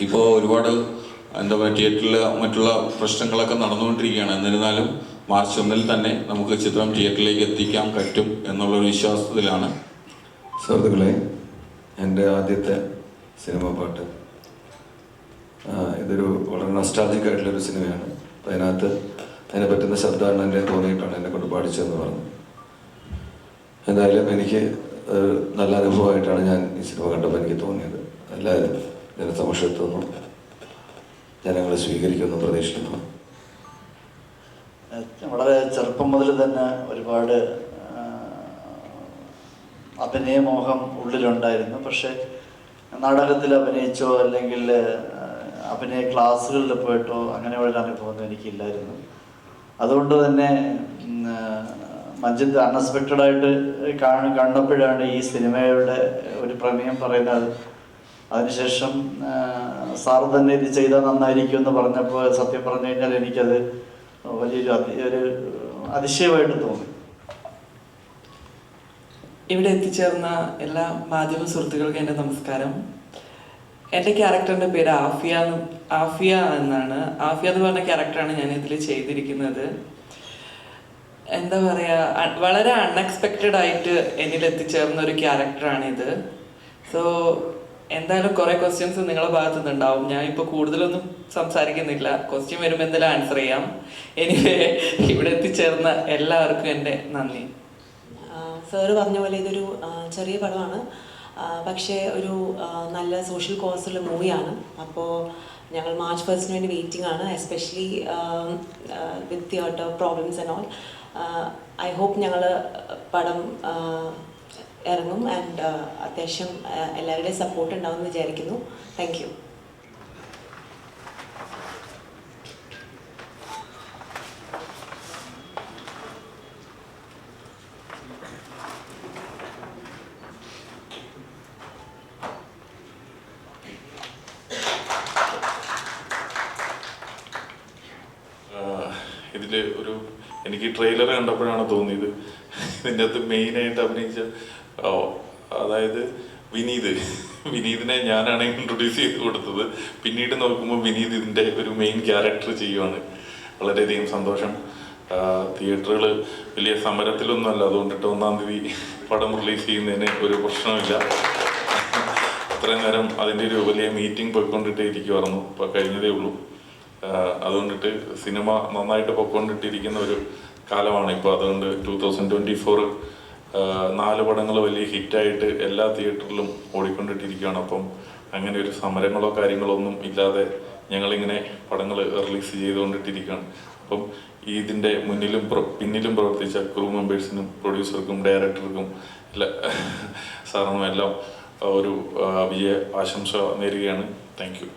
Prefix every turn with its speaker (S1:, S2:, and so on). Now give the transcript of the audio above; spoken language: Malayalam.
S1: ഇപ്പോൾ ഒരുപാട് എന്താ പറയുക തിയേറ്ററിൽ മറ്റുള്ള പ്രശ്നങ്ങളൊക്കെ നടന്നുകൊണ്ടിരിക്കുകയാണ്. എന്നിരുന്നാലും മാർച്ച് 1 തന്നെ നമുക്ക് ചിത്രം തിയേറ്ററിലേക്ക് എത്തിക്കാൻ പറ്റും എന്നുള്ളൊരു വിശ്വാസത്തിലാണ്.
S2: സുഹൃത്തുക്കളെ, എൻ്റെ ആദ്യത്തെ സിനിമ പാട്ട്, ഇതൊരു വളരെ നൊസ്റ്റാൾജിക് ആയിട്ടുള്ളൊരു സിനിമയാണ്. അപ്പോൾ അതിനെ പറ്റുന്ന ശബ്ദമാണ് എൻ്റെ തോന്നിയിട്ടാണ് എന്നെ കൊണ്ട് പാടിച്ചതെന്ന് പറഞ്ഞു. എന്തായാലും എനിക്ക് നല്ല അനുഭവമായിട്ടാണ് ഞാൻ ഈ സിനിമ കണ്ടപ്പോൾ എനിക്ക് തോന്നിയത്. എല്ലാവരും ജനസമക്ഷത്തുനിന്നും ജനങ്ങളെ സ്വീകരിക്കുമെന്നും പ്രതീക്ഷിക്കുന്നു.
S3: വളരെ ചെറുപ്പം മുതൽ തന്നെ ഒരുപാട് അഭിനയമോഹം ഉള്ളിലുണ്ടായിരുന്നു. പക്ഷേ നാടകത്തിൽ അഭിനയിച്ചോ അല്ലെങ്കിൽ അഭിനയ ക്ലാസ്സുകളിൽ പോയിട്ടോ അങ്ങനെയുള്ള അനുഭവമൊന്നും എനിക്കില്ലായിരുന്നു. അതുകൊണ്ട് തന്നെ മഞ്ജിത്ത് അൺഎക്സ്പെക്റ്റഡായിട്ട് കണ്ടപ്പോഴാണ് ഈ സിനിമയുടെ ഒരു പ്രമേയം പറയുന്നത്. അതിനുശേഷം സാർ തന്നെ ഇത് ചെയ്താൽ നന്നായിരിക്കും എന്ന് പറഞ്ഞപ്പോൾ സത്യം പറഞ്ഞു കഴിഞ്ഞാൽ എനിക്കത് വലിയൊരു അതിശയമായിട്ട് തോന്നി.
S4: ഇവിടെ എത്തിച്ചേർന്ന എല്ലാ മാധ്യമ സുഹൃത്തുക്കൾക്കും എൻ്റെ നമസ്കാരം. എൻ്റെ ക്യാരക്ടറിൻ്റെ പേര് ആഫിയ എന്നാണ്. ആഫിയ എന്ന് പറഞ്ഞ ക്യാരക്ടറാണ് ഞാൻ ഇതിൽ ചെയ്തിരിക്കുന്നത്. എന്താ പറയുക, വളരെ അൺഎക്സ്പെക്റ്റഡ് ആയിട്ട് എന്നിൽ എത്തിച്ചേർന്ന ഒരു ക്യാരക്ടറാണിത്. സോ എന്തായാലും കുറേ ക്വസ്റ്റ്യൻസ് നിങ്ങളുടെ ഭാഗത്തു നിന്നുണ്ടാവും. ഞാൻ ഇപ്പോൾ കൂടുതലൊന്നും സംസാരിക്കുന്നില്ല. ക്വസ്റ്റ്യൻ വരുമ്പോൾ എന്തെങ്കിലും ആൻസർ ചെയ്യാം. എനിവേ, ഇവിടെ എത്തിച്ചേർന്ന എല്ലാവർക്കും എൻ്റെ നന്ദി.
S5: സാറ് പറഞ്ഞ പോലെ ഇതൊരു ചെറിയ പടമാണ്, പക്ഷേ ഒരു നല്ല സോഷ്യൽ കോസുള്ള മൂവിയാണ്. അപ്പോൾ ഞങ്ങൾ മാർച്ച് 1 വേണ്ടി വെയിറ്റിംഗ് ആണ്, especially with theatre problems and all. I hope ഞങ്ങൾ പടം ഇറങ്ങും ആൻഡ് അത്യാവശ്യം എല്ലാവരുടെയും സപ്പോർട്ട് ഉണ്ടാവും എന്ന് വിചാരിക്കുന്നു. Thank you.
S6: ഇതിൽ എനിക്ക് ട്രെയിലർ കണ്ടപ്പോഴാണ് തോന്നിയത്, ഇതിൻ്റെ അകത്ത് മെയിനായിട്ട് അഭിനയിച്ച അതായത് വിനീതിനെ ഞാനാണ് ഇൻട്രൊഡ്യൂസ് ചെയ്ത് കൊടുത്തത്. പിന്നീട് നോക്കുമ്പോൾ വിനീത് ഇതിൻ്റെ ഒരു മെയിൻ ക്യാരക്ടർ ചെയ്യുവാണ്. വളരെയധികം സന്തോഷം. തിയേറ്ററുകൾ വലിയ സമരത്തിലൊന്നുമല്ല, അതുകൊണ്ടിട്ട് 1-ാം തീയതി പടം റിലീസ് ചെയ്യുന്നതിന് ഒരു പ്രശ്നമില്ല. അത്രയും നേരം അതിൻ്റെ ഒരു വലിയ മീറ്റിംഗ് പോയിക്കൊണ്ടിട്ടേ ഇരിക്കുമായിരുന്നു. ഇപ്പോൾ കഴിഞ്ഞതേ ഉള്ളൂ. അതുകൊണ്ടിട്ട് സിനിമ നന്നായിട്ട് പൊയ്ക്കൊണ്ടിട്ടിരിക്കുന്ന ഒരു കാലമാണ് ഇപ്പോൾ. അതുകൊണ്ട് 2024 4 പടങ്ങൾ വലിയ ഹിറ്റായിട്ട് എല്ലാ തിയേറ്ററിലും ഓടിക്കൊണ്ടിട്ടിരിക്കുകയാണ്. അപ്പം അങ്ങനെ ഒരു സമരങ്ങളോ കാര്യങ്ങളോ ഒന്നും ഇല്ലാതെ ഞങ്ങളിങ്ങനെ പടങ്ങൾ റിലീസ് ചെയ്തുകൊണ്ടിട്ടിരിക്കുകയാണ്. അപ്പം ഇതിൻ്റെ മുന്നിലും പിന്നിലും പ്രവർത്തിച്ച ക്രൂ മെമ്പേഴ്സിനും പ്രൊഡ്യൂസർക്കും ഡയറക്ടർക്കും സാറിനും എല്ലാം ഒരു വിജയ ആശംസ നേരുകയാണ്. Thank you.